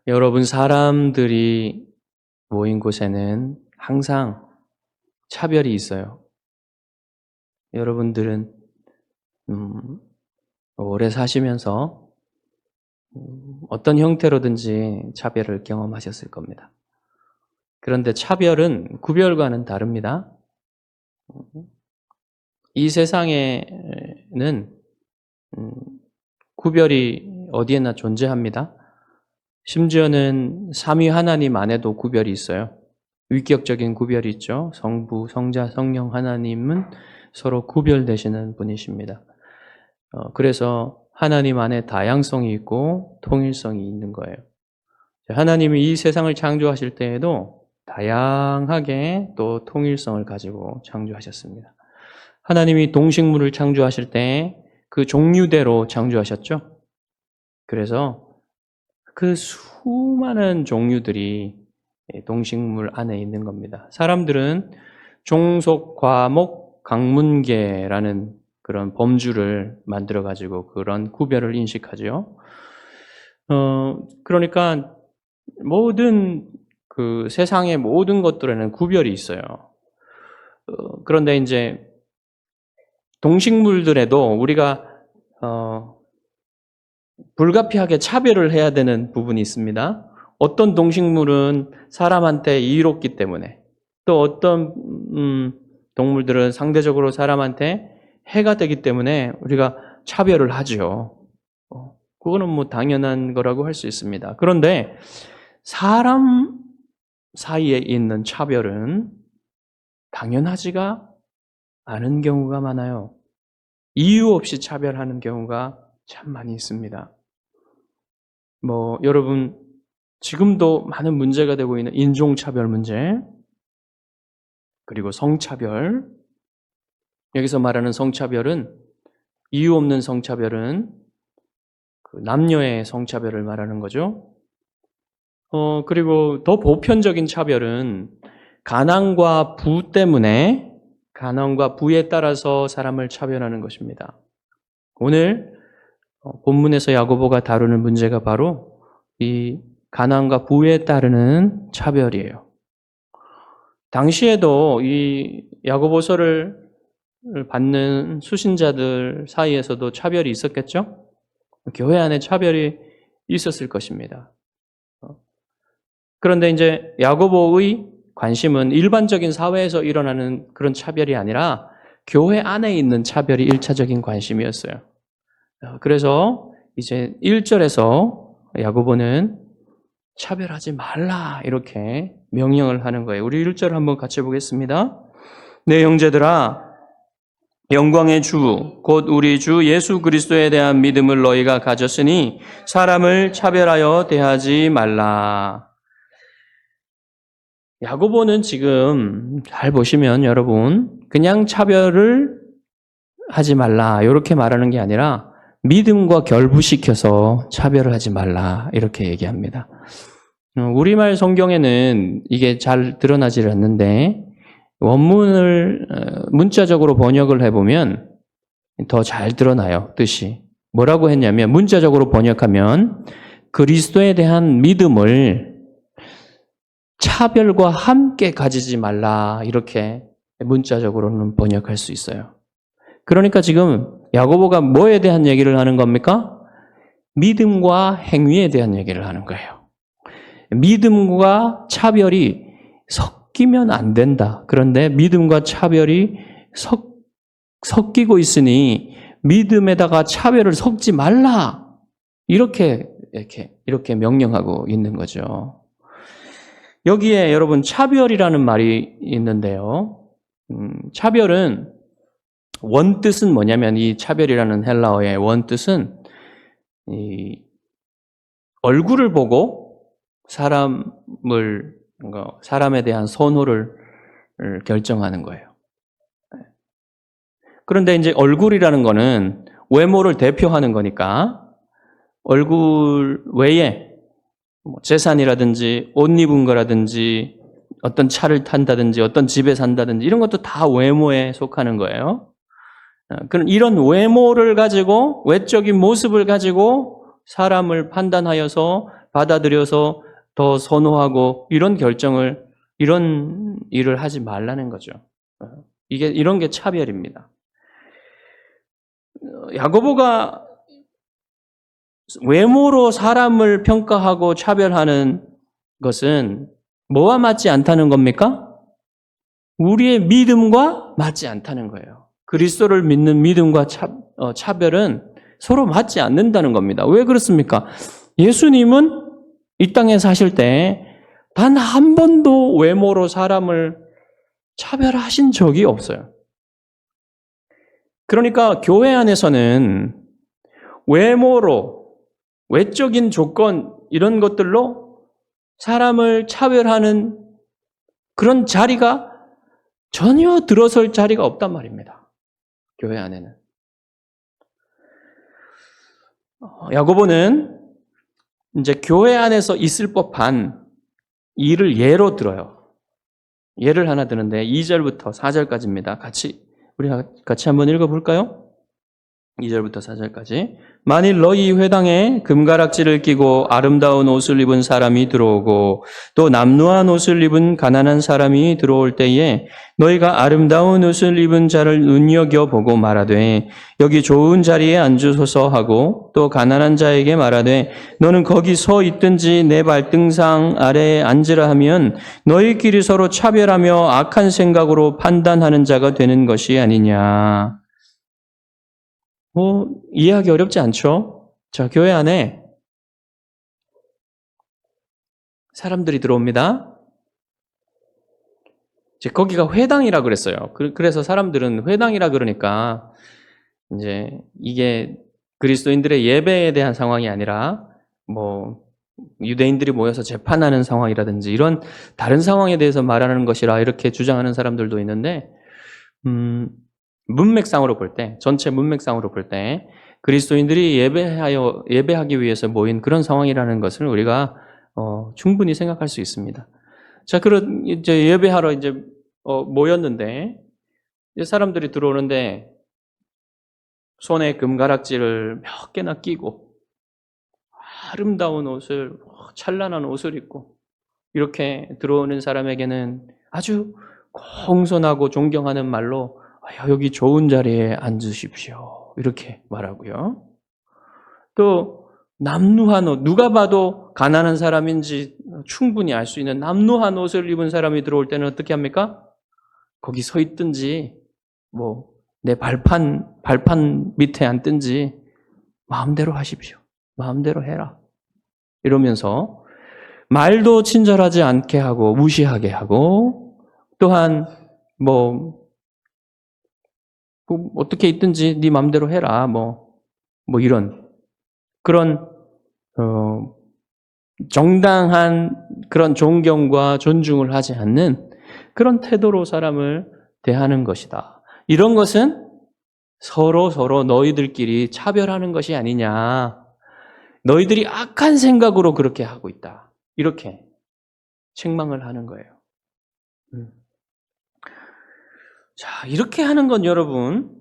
여러분, 사람들이 모인 곳에는 항상 차별이 있어요. 여러분들은 오래 사시면서 어떤 형태로든지 차별을 경험하셨을 겁니다. 그런데 차별은 구별과는 다릅니다. 이 세상에는 구별이 어디에나 존재합니다. 심지어는 삼위 하나님 안에도 구별이 있어요. 위격적인 구별이 있죠. 성부, 성자, 성령 하나님은 서로 구별되시는 분이십니다. 그래서 하나님 안에 다양성이 있고 통일성이 있는 거예요. 하나님이 이 세상을 창조하실 때에도 다양하게 또 통일성을 가지고 창조하셨습니다. 하나님이 동식물을 창조하실 때 그 종류대로 창조하셨죠. 그래서 그 수많은 종류들이 동식물 안에 있는 겁니다. 사람들은 종속, 과목, 강문계라는 그런 범주를 만들어가지고 그런 구별을 인식하죠. 그러니까 모든 그 세상의 모든 것들에는 구별이 있어요. 그런데 이제 동식물들에도 우리가 불가피하게 차별을 해야 되는 부분이 있습니다. 어떤 동식물은 사람한테 이롭기 때문에, 또 어떤 동물들은 상대적으로 사람한테 해가 되기 때문에 우리가 차별을 하죠. 그거는 뭐 당연한 거라고 할 수 있습니다. 그런데 사람 사이에 있는 차별은 당연하지가 않은 경우가 많아요. 이유 없이 차별하는 경우가 참 많이 있습니다. 여러분, 지금도 많은 문제가 되고 있는 인종차별 문제, 그리고 성차별. 여기서 말하는 성차별은, 이유 없는 성차별은 그 남녀의 성차별을 말하는 거죠. 그리고 더 보편적인 차별은 가난과 부 때문에, 가난과 부에 따라서 사람을 차별하는 것입니다. 오늘 본문에서 야고보가 다루는 문제가 바로 이 가난과 부에 따르는 차별이에요. 당시에도 이 야고보서를 받는 수신자들 사이에서도 차별이 있었겠죠? 교회 안에 차별이 있었을 것입니다. 그런데 이제 야고보의 관심은 일반적인 사회에서 일어나는 그런 차별이 아니라 교회 안에 있는 차별이 1차적인 관심이었어요. 그래서 이제 1절에서 야고보는 차별하지 말라 이렇게 명령을 하는 거예요. 우리 1절 한번 같이 보겠습니다. 내 형제들아, 영광의 주 곧 우리 주 예수 그리스도에 대한 믿음을 너희가 가졌으니 사람을 차별하여 대하지 말라. 야고보는 지금 잘 보시면 여러분, 그냥 차별을 하지 말라 이렇게 말하는 게 아니라 믿음과 결부시켜서 차별을 하지 말라 이렇게 얘기합니다. 우리말 성경에는 이게 잘 드러나지 않는데 원문을 문자적으로 번역을 해보면 더 잘 드러나요, 뜻이. 뭐라고 했냐면 문자적으로 번역하면 그리스도에 대한 믿음을 차별과 함께 가지지 말라 이렇게 문자적으로는 번역할 수 있어요. 그러니까 지금 야고보가 뭐에 대한 얘기를 하는 겁니까? 믿음과 행위에 대한 얘기를 하는 거예요. 믿음과 차별이 섞이면 안 된다. 그런데 믿음과 차별이 섞이고 있으니 믿음에다가 차별을 섞지 말라. 이렇게 명령하고 있는 거죠. 여기에 여러분 차별이라는 말이 있는데요. 차별은 원뜻은 뭐냐면 이 차별이라는 헬라어의 원뜻은 이 얼굴을 보고 사람에 대한 선호를 결정하는 거예요. 그런데 이제 얼굴이라는 거는 외모를 대표하는 거니까 얼굴 외에 재산이라든지 옷 입은 거라든지 어떤 차를 탄다든지 어떤 집에 산다든지 이런 것도 다 외모에 속하는 거예요. 그런 이런 외모를 가지고 외적인 모습을 가지고 사람을 판단하여서 받아들여서 더 선호하고 이런 결정을, 이런 일을 하지 말라는 거죠. 이런 게 차별입니다. 야고보가 외모로 사람을 평가하고 차별하는 것은 뭐와 맞지 않다는 겁니까? 우리의 믿음과 맞지 않다는 거예요. 그리스도를 믿는 믿음과 차별은 서로 맞지 않는다는 겁니다. 왜 그렇습니까? 예수님은 이 땅에 사실 때 단 한 번도 외모로 사람을 차별하신 적이 없어요. 그러니까 교회 안에서는 외모로, 외적인 조건 이런 것들로 사람을 차별하는 그런 자리가 전혀 들어설 자리가 없단 말입니다. 교회 안에는. 야고보는 이제 교회 안에서 있을 법한 일을 예로 들어요. 예를 하나 드는데 2절부터 4절까지입니다. 우리가 같이 한번 읽어볼까요? 2절부터 4절까지. 만일 너희 회당에 금가락지를 끼고 아름다운 옷을 입은 사람이 들어오고 또 남루한 옷을 입은 가난한 사람이 들어올 때에 너희가 아름다운 옷을 입은 자를 눈여겨보고 말하되 여기 좋은 자리에 앉으소서 하고 또 가난한 자에게 말하되 너는 거기 서 있든지 내 발등상 아래에 앉으라 하면 너희끼리 서로 차별하며 악한 생각으로 판단하는 자가 되는 것이 아니냐. 이해하기 어렵지 않죠? 자, 교회 안에 사람들이 들어옵니다. 이제 거기가 회당이라 그랬어요. 그래서 사람들은 회당이라 그러니까 이제 이게 그리스도인들의 예배에 대한 상황이 아니라 유대인들이 모여서 재판하는 상황이라든지 이런 다른 상황에 대해서 말하는 것이라 이렇게 주장하는 사람들도 있는데, 문맥상으로 볼 때, 전체 문맥상으로 볼 때 그리스도인들이 예배하기 위해서 모인 그런 상황이라는 것을 우리가 충분히 생각할 수 있습니다. 자, 이제 예배하러 이제 모였는데 이제 사람들이 들어오는데 손에 금가락지를 몇 개나 끼고 아름다운 옷을, 찬란한 옷을 입고 이렇게 들어오는 사람에게는 아주 공손하고 존경하는 말로 여기 좋은 자리에 앉으십시오. 이렇게 말하고요. 또 남루한 옷, 누가 봐도 가난한 사람인지 충분히 알 수 있는 남루한 옷을 입은 사람이 들어올 때는 어떻게 합니까? 거기 서 있든지 내 발판 밑에 앉든지 마음대로 하십시오. 마음대로 해라. 이러면서 말도 친절하지 않게 하고 무시하게 하고 또한 어떻게 있든지 네 마음대로 해라. 이런 그런 정당한 그런 존경과 존중을 하지 않는 그런 태도로 사람을 대하는 것이다. 이런 것은 서로 너희들끼리 차별하는 것이 아니냐. 너희들이 악한 생각으로 그렇게 하고 있다. 이렇게 책망을 하는 거예요. 자, 이렇게 하는 건 여러분,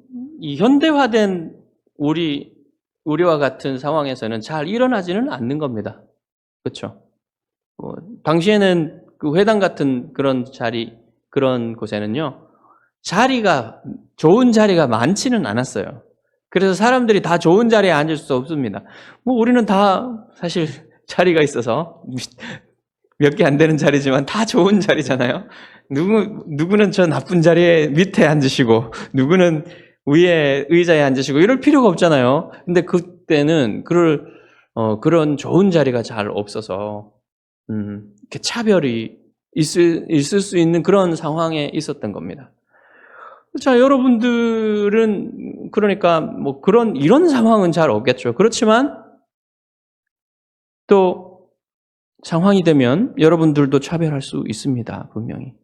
이 현대화된 우리와 같은 상황에서는 잘 일어나지는 않는 겁니다. 그렇죠? 당시에는 그 회당 같은 그런 그런 곳에는요, 좋은 자리가 많지는 않았어요. 그래서 사람들이 다 좋은 자리에 앉을 수 없습니다. 우리는 다 사실 자리가 있어서 몇 개 안 되는 자리지만 다 좋은 자리잖아요. 누구는 저 나쁜 자리에 밑에 앉으시고, 누구는 위에 의자에 앉으시고, 이럴 필요가 없잖아요. 근데 그때는 그런 좋은 자리가 잘 없어서, 이렇게 차별이 있을 수 있는 그런 상황에 있었던 겁니다. 자, 여러분들은 그러니까 이런 상황은 잘 없겠죠. 그렇지만 또 상황이 되면 여러분들도 차별할 수 있습니다. 분명히.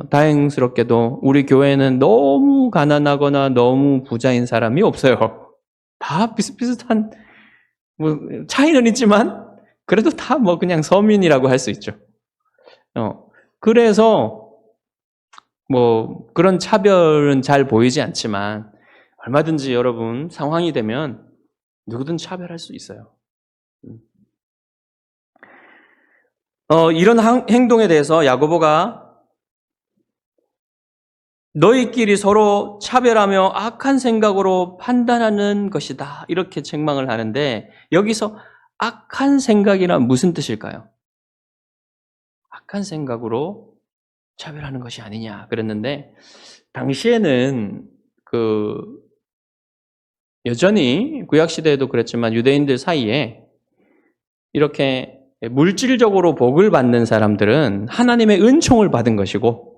다행스럽게도 우리 교회는 너무 가난하거나 너무 부자인 사람이 없어요. 다 비슷비슷한, 차이는 있지만, 그래도 다 그냥 서민이라고 할 수 있죠. 그래서, 그런 차별은 잘 보이지 않지만, 얼마든지 여러분 상황이 되면 누구든 차별할 수 있어요. 이런 행동에 대해서 야고보가 너희끼리 서로 차별하며 악한 생각으로 판단하는 것이다. 이렇게 책망을 하는데 여기서 악한 생각이란 무슨 뜻일까요? 악한 생각으로 차별하는 것이 아니냐 그랬는데 당시에는 여전히 구약시대에도 그랬지만 유대인들 사이에 이렇게 물질적으로 복을 받는 사람들은 하나님의 은총을 받은 것이고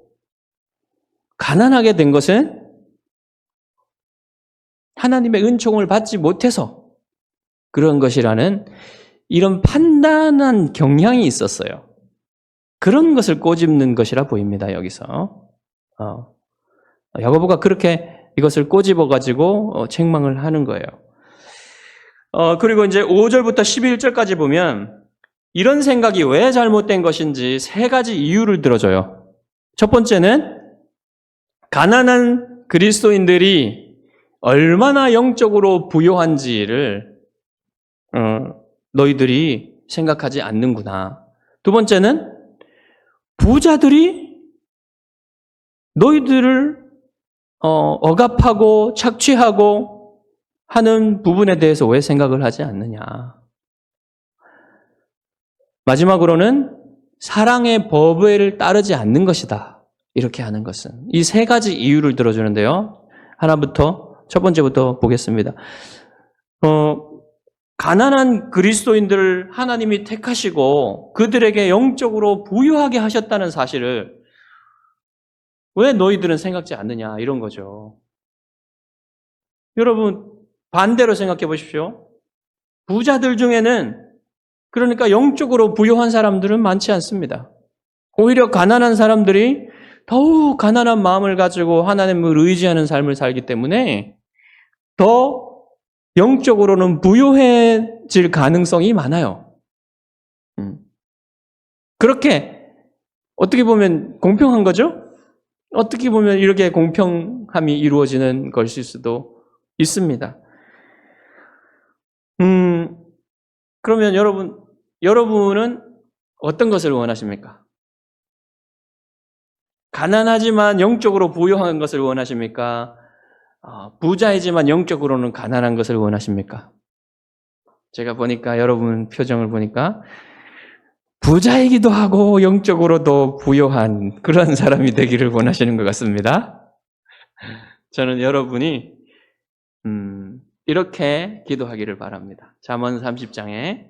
가난하게 된 것은 하나님의 은총을 받지 못해서 그런 것이라는 이런 판단한 경향이 있었어요. 그런 것을 꼬집는 것이라 보입니다. 여기서 야고보가 그렇게 이것을 꼬집어가지고 책망을 하는 거예요. 그리고 이제 5절부터 11절까지 보면 이런 생각이 왜 잘못된 것인지 세 가지 이유를 들어줘요. 첫 번째는 가난한 그리스도인들이 얼마나 영적으로 부요한지를 너희들이 생각하지 않는구나. 두 번째는 부자들이 너희들을 억압하고 착취하고 하는 부분에 대해서 왜 생각을 하지 않느냐. 마지막으로는 사랑의 법을 따르지 않는 것이다. 이렇게 하는 것은 이 세 가지 이유를 들어주는데요. 첫 번째부터 보겠습니다. 가난한 그리스도인들을 하나님이 택하시고 그들에게 영적으로 부유하게 하셨다는 사실을 왜 너희들은 생각지 않느냐 이런 거죠. 여러분 반대로 생각해 보십시오. 부자들 중에는 그러니까 영적으로 부유한 사람들은 많지 않습니다. 오히려 가난한 사람들이 더욱 가난한 마음을 가지고 하나님을 의지하는 삶을 살기 때문에 더 영적으로는 부유해질 가능성이 많아요. 그렇게 어떻게 보면 공평한 거죠? 어떻게 보면 이렇게 공평함이 이루어지는 것일 수도 있습니다. 그러면 여러분은 어떤 것을 원하십니까? 가난하지만 영적으로 부유한 것을 원하십니까? 부자이지만 영적으로는 가난한 것을 원하십니까? 제가 보니까 여러분 표정을 보니까 부자이기도 하고 영적으로도 부유한 그런 사람이 되기를 원하시는 것 같습니다. 저는 여러분이 이렇게 기도하기를 바랍니다. 잠언 30장에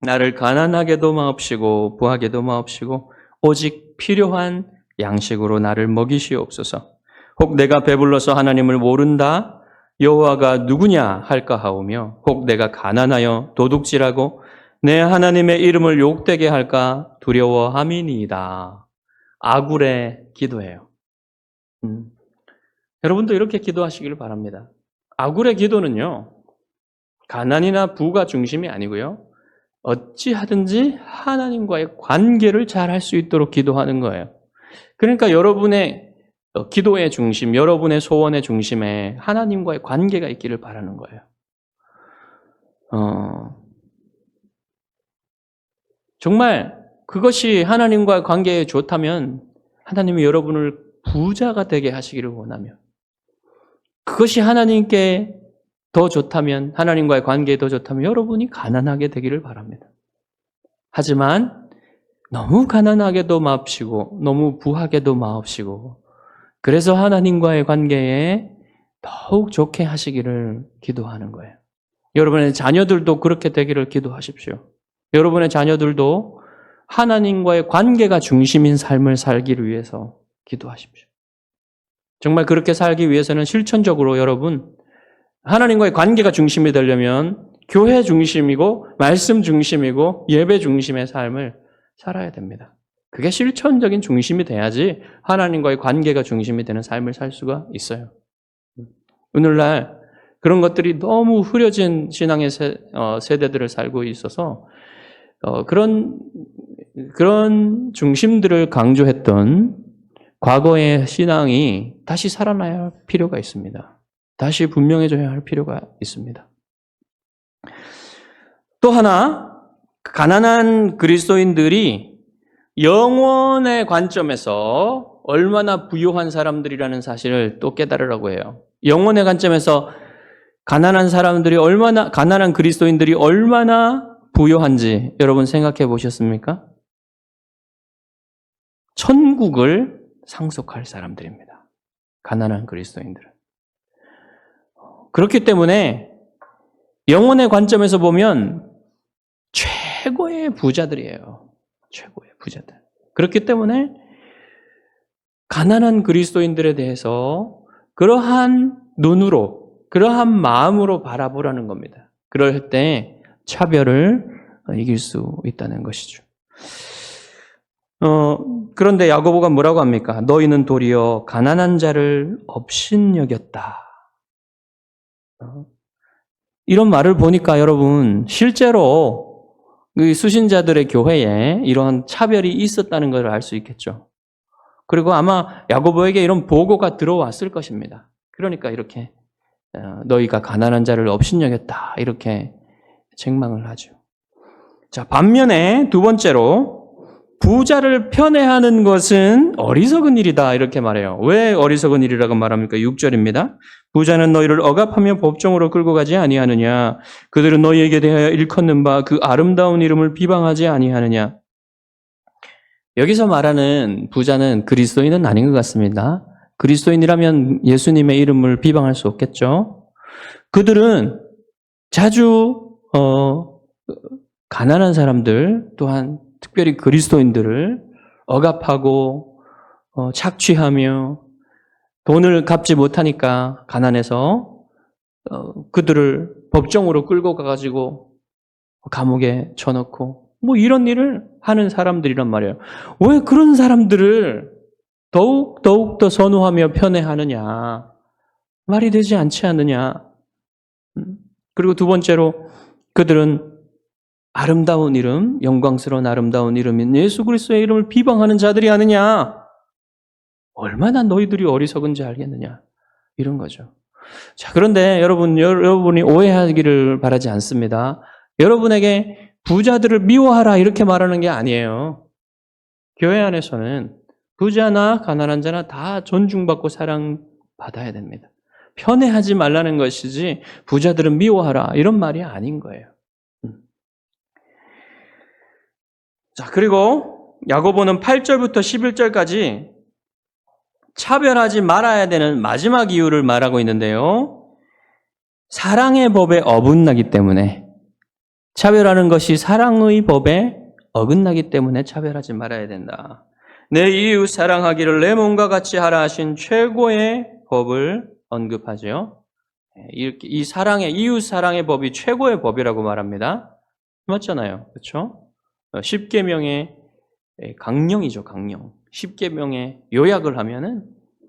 나를 가난하게도 마옵시고 부하게도 마옵시고 오직 필요한 양식으로 나를 먹이시옵소서. 혹 내가 배불러서 하나님을 모른다 여호와가 누구냐 할까 하오며 혹 내가 가난하여 도둑질하고 내 하나님의 이름을 욕되게 할까 두려워함이니이다. 아굴의 기도예요. 여러분도 이렇게 기도하시기를 바랍니다. 아굴의 기도는요, 가난이나 부가 중심이 아니고요, 어찌하든지 하나님과의 관계를 잘 할 수 있도록 기도하는 거예요. 그러니까 여러분의 기도의 중심, 여러분의 소원의 중심에 하나님과의 관계가 있기를 바라는 거예요. 정말 그것이 하나님과의 관계에 좋다면 하나님이 여러분을 부자가 되게 하시기를 원하며 그것이 하나님께 더 좋다면 하나님과의 관계에 더 좋다면 여러분이 가난하게 되기를 바랍니다. 하지만 너무 가난하게도 마옵시고 너무 부하게도 마옵시고 그래서 하나님과의 관계에 더욱 좋게 하시기를 기도하는 거예요. 여러분의 자녀들도 그렇게 되기를 기도하십시오. 여러분의 자녀들도 하나님과의 관계가 중심인 삶을 살기를 위해서 기도하십시오. 정말 그렇게 살기 위해서는 실천적으로 여러분 하나님과의 관계가 중심이 되려면 교회 중심이고 말씀 중심이고 예배 중심의 삶을 살아야 됩니다. 그게 실천적인 중심이 돼야지 하나님과의 관계가 중심이 되는 삶을 살 수가 있어요. 오늘날 그런 것들이 너무 흐려진 신앙의 세대들을 살고 있어서 그런 중심들을 강조했던 과거의 신앙이 다시 살아나야 할 필요가 있습니다. 다시 분명해져야 할 필요가 있습니다. 또 하나, 가난한 그리스도인들이 영혼의 관점에서 얼마나 부유한 사람들이라는 사실을 또 깨달으라고 해요. 영혼의 관점에서 가난한 그리스도인들이 얼마나 부유한지 여러분 생각해 보셨습니까? 천국을 상속할 사람들입니다. 가난한 그리스도인들은. 그렇기 때문에 영혼의 관점에서 보면 최고의 부자들이에요. 최고의 부자들. 그렇기 때문에 가난한 그리스도인들에 대해서 그러한 눈으로, 그러한 마음으로 바라보라는 겁니다. 그럴 때 차별을 이길 수 있다는 것이죠. 그런데 야고보가 뭐라고 합니까? 너희는 도리어 가난한 자를 업신여겼다. 이런 말을 보니까 여러분 실제로 수신자들의 교회에 이런 차별이 있었다는 것을 알 수 있겠죠. 그리고 아마 야고보에게 이런 보고가 들어왔을 것입니다. 그러니까 이렇게 너희가 가난한 자를 업신여겼다 이렇게 책망을 하죠. 자, 반면에 두 번째로 부자를 편애하는 것은 어리석은 일이다 이렇게 말해요. 왜 어리석은 일이라고 말합니까? 6절입니다. 부자는 너희를 억압하며 법정으로 끌고 가지 아니하느냐. 그들은 너희에게 대하여 일컫는 바 그 아름다운 이름을 비방하지 아니하느냐. 여기서 말하는 부자는 그리스도인은 아닌 것 같습니다. 그리스도인이라면 예수님의 이름을 비방할 수 없겠죠. 그들은 자주 가난한 사람들 또한 특별히 그리스도인들을 억압하고 착취하며 돈을 갚지 못하니까 가난해서 그들을 법정으로 끌고 가가지고 감옥에 쳐넣고 뭐 이런 일을 하는 사람들이란 말이에요. 왜 그런 사람들을 더욱 더 선호하며 편애하느냐. 말이 되지 않지 않느냐. 그리고 두 번째로 그들은 아름다운 이름, 영광스러운 아름다운 이름인 예수 그리스도의 이름을 비방하는 자들이 아느냐. 얼마나 너희들이 어리석은지 알겠느냐. 이런 거죠. 자, 그런데 여러분이 오해하기를 바라지 않습니다. 여러분에게 부자들을 미워하라 이렇게 말하는 게 아니에요. 교회 안에서는 부자나 가난한 자나 다 존중받고 사랑받아야 됩니다. 편애하지 말라는 것이지 부자들은 미워하라 이런 말이 아닌 거예요. 자, 그리고 야고보는 8절부터 11절까지 차별하지 말아야 되는 마지막 이유를 말하고 있는데요. 사랑의 법에 어긋나기 때문에 차별하는 것이 사랑의 법에 어긋나기 때문에 차별하지 말아야 된다. 내 이웃 사랑하기를 내 몸과 같이 하라 하신 최고의 법을 언급하죠. 이 이웃 사랑의 법이 최고의 법이라고 말합니다. 맞잖아요. 그렇죠? 10계명의 강령이죠, 강령. 10계명의 요약을 하면은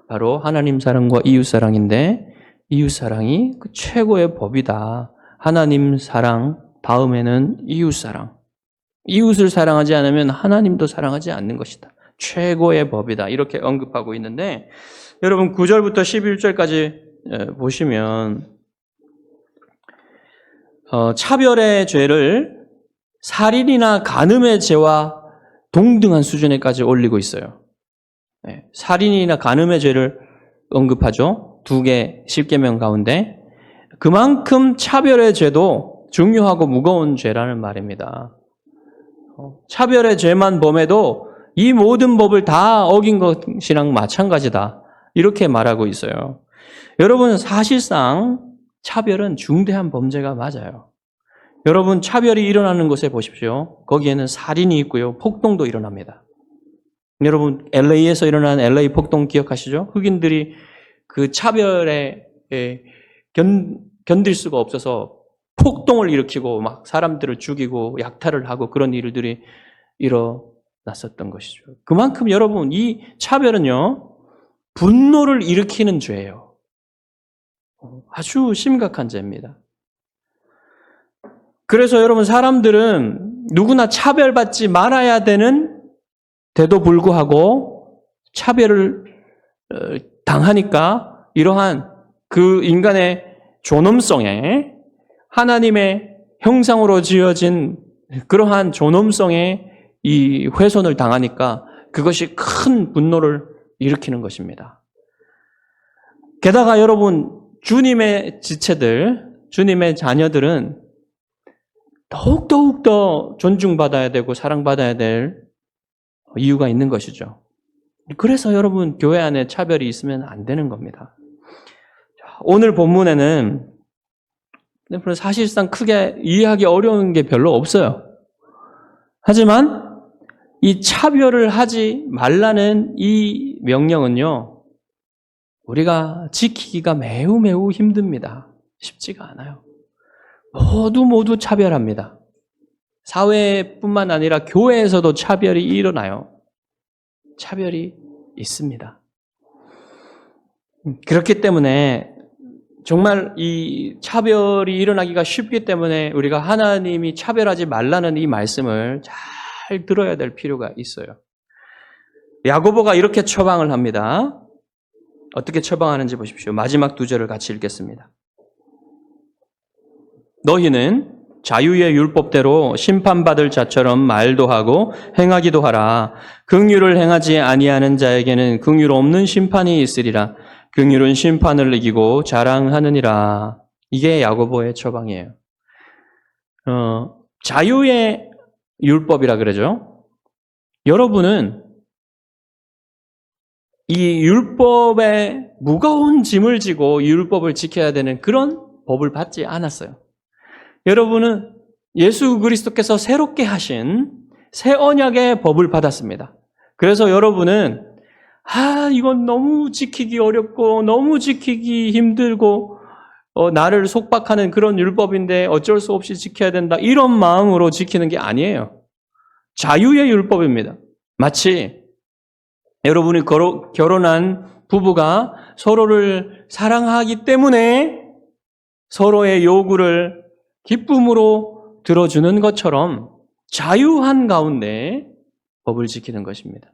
바로 하나님 사랑과 이웃 사랑인데 이웃 사랑이 그 최고의 법이다. 하나님 사랑 다음에는 이웃 사랑. 이웃을 사랑하지 않으면 하나님도 사랑하지 않는 것이다. 최고의 법이다. 이렇게 언급하고 있는데 여러분 9절부터 11절까지 보시면 차별의 죄를 살인이나 간음의 죄와 동등한 수준에까지 올리고 있어요. 살인이나 간음의 죄를 언급하죠. 두 개 10계명 가운데. 그만큼 차별의 죄도 중요하고 무거운 죄라는 말입니다. 차별의 죄만 범해도 이 모든 법을 다 어긴 것이랑 마찬가지다. 이렇게 말하고 있어요. 여러분 사실상 차별은 중대한 범죄가 맞아요. 여러분 차별이 일어나는 곳에 보십시오. 거기에는 살인이 있고요. 폭동도 일어납니다. 여러분 LA에서 일어난 LA 폭동 기억하시죠? 흑인들이 그 차별에 견딜 수가 없어서 폭동을 일으키고 막 사람들을 죽이고 약탈을 하고 그런 일들이 일어났었던 것이죠. 그만큼 여러분 이 차별은요. 분노를 일으키는 죄예요. 아주 심각한 죄입니다. 그래서 여러분 사람들은 누구나 차별받지 말아야 되는 데도 불구하고 차별을 당하니까 이러한 그 인간의 존엄성에 하나님의 형상으로 지어진 그러한 존엄성에 이 훼손을 당하니까 그것이 큰 분노를 일으키는 것입니다. 게다가 여러분, 주님의 지체들, 주님의 자녀들은 더욱 더 존중받아야 되고 사랑받아야 될 이유가 있는 것이죠. 그래서 여러분, 교회 안에 차별이 있으면 안 되는 겁니다. 오늘 본문에는 사실상 크게 이해하기 어려운 게 별로 없어요. 하지만 이 차별을 하지 말라는 이 명령은요, 우리가 지키기가 매우 힘듭니다. 쉽지가 않아요. 모두 차별합니다. 사회뿐만 아니라 교회에서도 차별이 일어나요. 차별이 있습니다. 그렇기 때문에 정말 이 차별이 일어나기가 쉽기 때문에 우리가 하나님이 차별하지 말라는 이 말씀을 잘 들어야 될 필요가 있어요. 야고보가 이렇게 처방을 합니다. 어떻게 처방하는지 보십시오. 마지막 2절을 같이 읽겠습니다. 너희는 자유의 율법대로 심판받을 자처럼 말도 하고 행하기도 하라. 긍휼을 행하지 아니하는 자에게는 긍휼 없는 심판이 있으리라. 긍휼은 심판을 이기고 자랑하느니라. 이게 야고보의 처방이에요. 자유의 율법이라 그러죠. 여러분은 이 율법에 무거운 짐을 지고 이 율법을 지켜야 되는 그런 법을 받지 않았어요. 여러분은 예수 그리스도께서 새롭게 하신 새 언약의 법을 받았습니다. 그래서 여러분은 이건 너무 지키기 어렵고 너무 지키기 힘들고 나를 속박하는 그런 율법인데 어쩔 수 없이 지켜야 된다, 이런 마음으로 지키는 게 아니에요. 자유의 율법입니다. 마치 여러분이 결혼한 부부가 서로를 사랑하기 때문에 서로의 요구를 기쁨으로 들어주는 것처럼 자유한 가운데 법을 지키는 것입니다.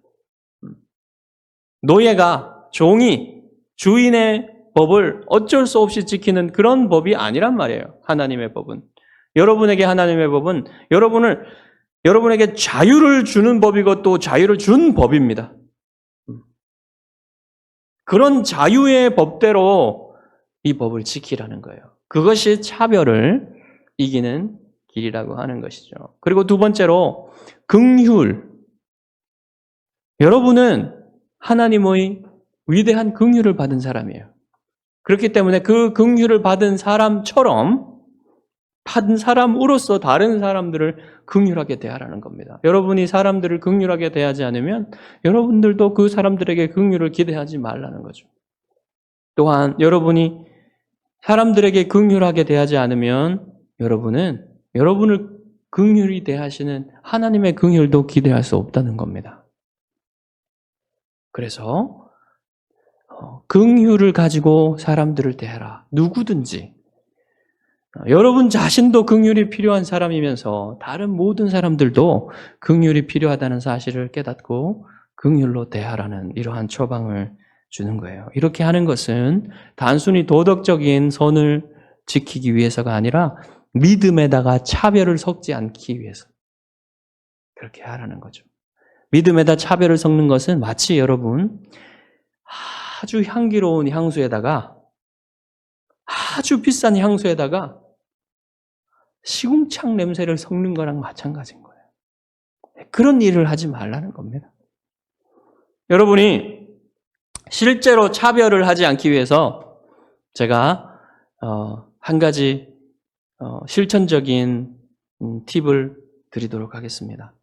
노예가, 종이 주인의 법을 어쩔 수 없이 지키는 그런 법이 아니란 말이에요. 하나님의 법은. 여러분에게 하나님의 법은 여러분에게 자유를 주는 법이고 또 자유를 준 법입니다. 그런 자유의 법대로 이 법을 지키라는 거예요. 그것이 차별을 이기는 길이라고 하는 것이죠. 그리고 두 번째로 긍휼. 여러분은 하나님의 위대한 긍휼을 받은 사람이에요. 그렇기 때문에 그 긍휼을 받은 사람으로서 다른 사람들을 긍휼하게 대하라는 겁니다. 여러분이 사람들을 긍휼하게 대하지 않으면 여러분들도 그 사람들에게 긍휼을 기대하지 말라는 거죠. 또한 여러분이 사람들에게 긍휼하게 대하지 않으면 여러분은 여러분을 긍휼히 대하시는 하나님의 긍휼도 기대할 수 없다는 겁니다. 그래서 긍휼을 가지고 사람들을 대하라. 누구든지. 여러분 자신도 긍휼이 필요한 사람이면서 다른 모든 사람들도 긍휼이 필요하다는 사실을 깨닫고 긍휼로 대하라는 이러한 처방을 주는 거예요. 이렇게 하는 것은 단순히 도덕적인 선을 지키기 위해서가 아니라 믿음에다가 차별을 섞지 않기 위해서 그렇게 하라는 거죠. 믿음에다 차별을 섞는 것은 마치 여러분 아주 향기로운 향수에다가 아주 비싼 향수에다가 시궁창 냄새를 섞는 거랑 마찬가지인 거예요. 그런 일을 하지 말라는 겁니다. 여러분이 실제로 차별을 하지 않기 위해서 제가 한 가지 실천적인 팁을 드리도록 하겠습니다.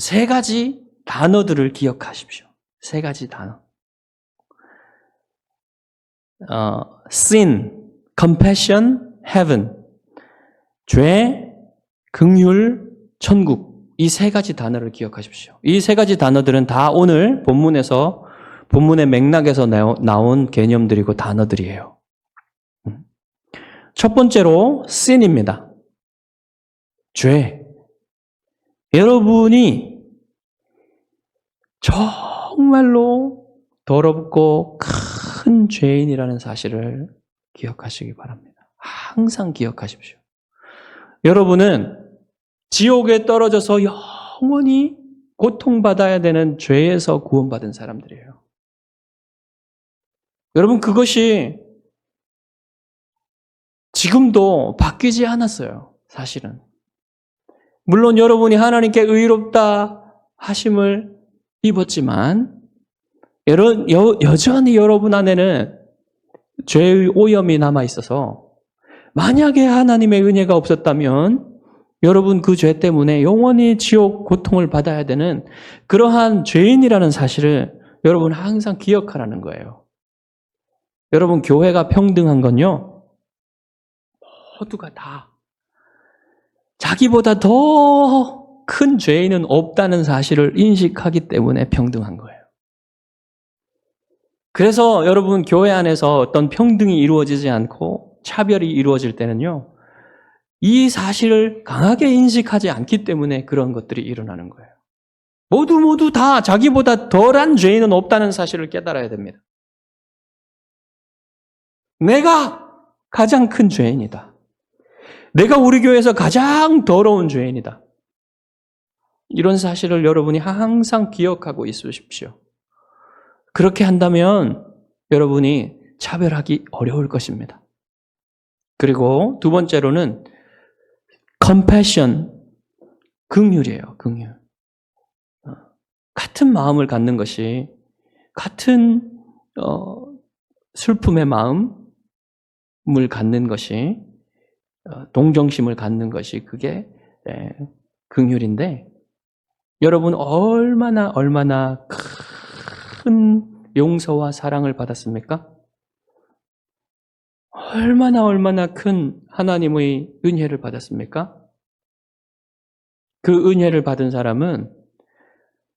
3가지 단어들을 기억하십시오. 3가지 단어. sin, compassion, heaven. 죄, 긍휼, 천국. 이 3가지 단어를 기억하십시오. 이 3가지 단어들은 다 오늘 본문의 맥락에서 나온 개념들이고 단어들이에요. 첫 번째로 sin입니다. 죄. 여러분이 정말로 더럽고 큰 죄인이라는 사실을 기억하시기 바랍니다. 항상 기억하십시오. 여러분은 지옥에 떨어져서 영원히 고통받아야 되는 죄에서 구원받은 사람들이에요. 여러분, 그것이 지금도 바뀌지 않았어요, 사실은. 물론 여러분이 하나님께 의롭다 하심을 입었지만 여전히 여러분 안에는 죄의 오염이 남아있어서 만약에 하나님의 은혜가 없었다면 여러분 그 죄 때문에 영원히 지옥 고통을 받아야 되는 그러한 죄인이라는 사실을 여러분 항상 기억하라는 거예요. 여러분, 교회가 평등한 건요, 모두가 다 자기보다 더 큰 죄인은 없다는 사실을 인식하기 때문에 평등한 거예요. 그래서 여러분, 교회 안에서 어떤 평등이 이루어지지 않고 차별이 이루어질 때는요, 이 사실을 강하게 인식하지 않기 때문에 그런 것들이 일어나는 거예요. 모두 다 자기보다 덜한 죄인은 없다는 사실을 깨달아야 됩니다. 내가 가장 큰 죄인이다. 내가 우리 교회에서 가장 더러운 죄인이다. 이런 사실을 여러분이 항상 기억하고 있으십시오. 그렇게 한다면 여러분이 차별하기 어려울 것입니다. 그리고 두 번째로는 compassion, 긍휼이에요. 긍휼. 같은 마음을 갖는 것이, 같은 슬픔의 마음을 갖는 것이, 동정심을 갖는 것이 그게 긍휼인데, 여러분 얼마나 큰 용서와 사랑을 받았습니까? 얼마나 큰 하나님의 은혜를 받았습니까? 그 은혜를 받은 사람은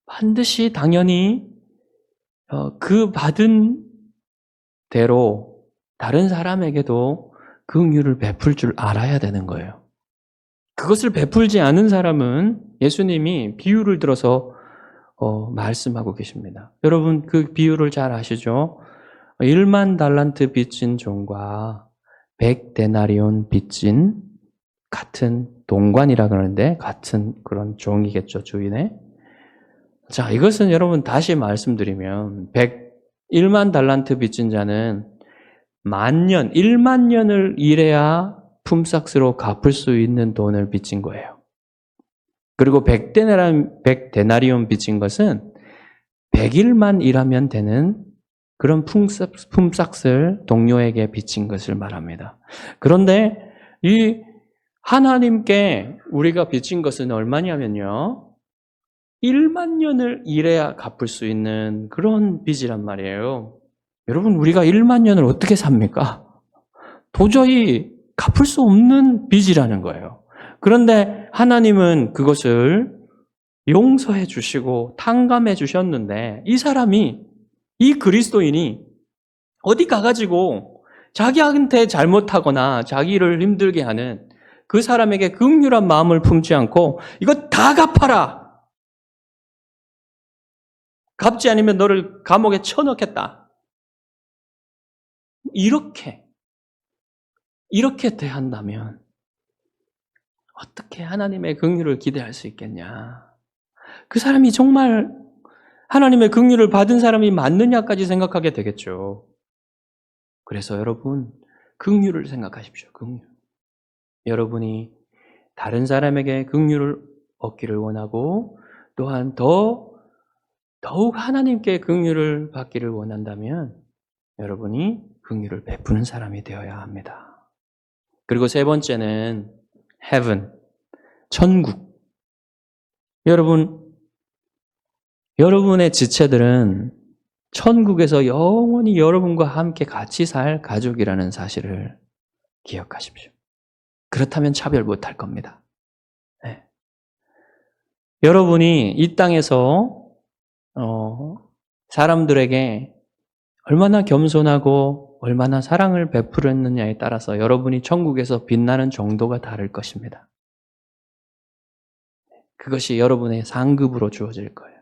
반드시 당연히 그 받은 대로 다른 사람에게도 긍휼을 베풀 줄 알아야 되는 거예요. 그것을 베풀지 않은 사람은 예수님이 비유를 들어서 말씀하고 계십니다. 여러분, 그 비유를 잘 아시죠? 1만 달란트 빚진 종과 100데나리온 빚진 같은 동관이라 그러는데 같은 그런 종이겠죠, 주인의. 자, 이것은 여러분 다시 말씀드리면 1만 달란트 빚진 자는 1만 년을 일해야 품삯으로 갚을 수 있는 돈을 빚진 거예요. 그리고 100데나리온 빚진 것은 100일만 일하면 되는 그런 품삯을 동료에게 빚진 것을 말합니다. 그런데 이 하나님께 우리가 빚진 것은 얼마냐면요, 1만 년을 일해야 갚을 수 있는 그런 빚이란 말이에요. 여러분, 우리가 1만 년을 어떻게 삽니까? 도저히 갚을 수 없는 빚이라는 거예요. 그런데 하나님은 그것을 용서해 주시고 탕감해 주셨는데, 이 사람이, 이 그리스도인이 어디 가가지고 자기한테 잘못하거나 자기를 힘들게 하는 그 사람에게 긍휼한 마음을 품지 않고 이거 다 갚아라, 갚지 않으면 너를 감옥에 쳐넣겠다, 이렇게 대한다면 어떻게 하나님의 긍휼을 기대할 수 있겠냐? 그 사람이 정말 하나님의 긍휼을 받은 사람이 맞느냐까지 생각하게 되겠죠. 그래서 여러분, 긍휼을 생각하십시오. 긍휼. 여러분이 다른 사람에게 긍휼을 얻기를 원하고 또한 더욱 하나님께 긍휼을 받기를 원한다면 여러분이 긍휼을 베푸는 사람이 되어야 합니다. 그리고 세 번째는 heaven, 천국. 여러분의 지체들은 천국에서 영원히 여러분과 함께 같이 살 가족이라는 사실을 기억하십시오. 그렇다면 차별 못할 겁니다. 네. 여러분이 이 땅에서 사람들에게 얼마나 겸손하고 얼마나 사랑을 베풀었느냐에 따라서 여러분이 천국에서 빛나는 정도가 다를 것입니다. 그것이 여러분의 상급으로 주어질 거예요.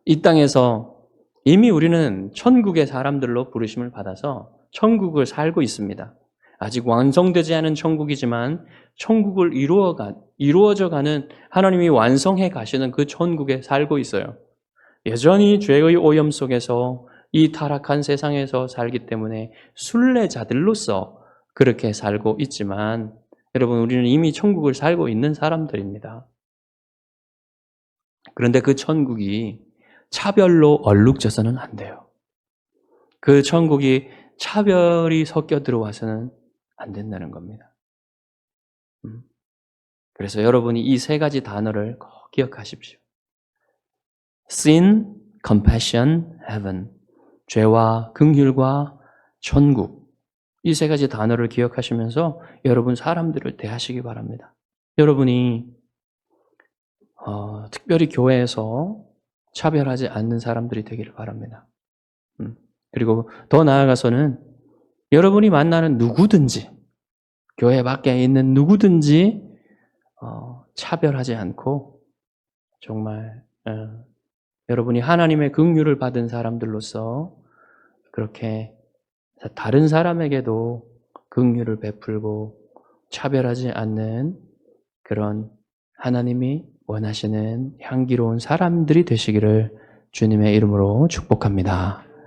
이 땅에서 이미 우리는 천국의 사람들로 부르심을 받아서 천국을 살고 있습니다. 아직 완성되지 않은 천국이지만 천국을 이루어져 가는 하나님이 완성해 가시는 그 천국에 살고 있어요. 여전히 죄의 오염 속에서 이 타락한 세상에서 살기 때문에 순례자들로서 그렇게 살고 있지만 여러분, 우리는 이미 천국을 살고 있는 사람들입니다. 그런데 그 천국이 차별로 얼룩져서는 안 돼요. 그 천국이 차별이 섞여 들어와서는 안 된다는 겁니다. 그래서 여러분이 이 세 가지 단어를 꼭 기억하십시오. Sin, compassion, heaven. 죄와 긍휼과 천국. 이 세 가지 단어를 기억하시면서 여러분 사람들을 대하시기 바랍니다. 여러분이 특별히 교회에서 차별하지 않는 사람들이 되기를 바랍니다. 그리고 더 나아가서는 여러분이 만나는 누구든지, 교회 밖에 있는 누구든지 차별하지 않고 정말 여러분이 하나님의 긍휼을 받은 사람들로서 그렇게 다른 사람에게도 긍휼을 베풀고 차별하지 않는 그런 하나님이 원하시는 향기로운 사람들이 되시기를 주님의 이름으로 축복합니다.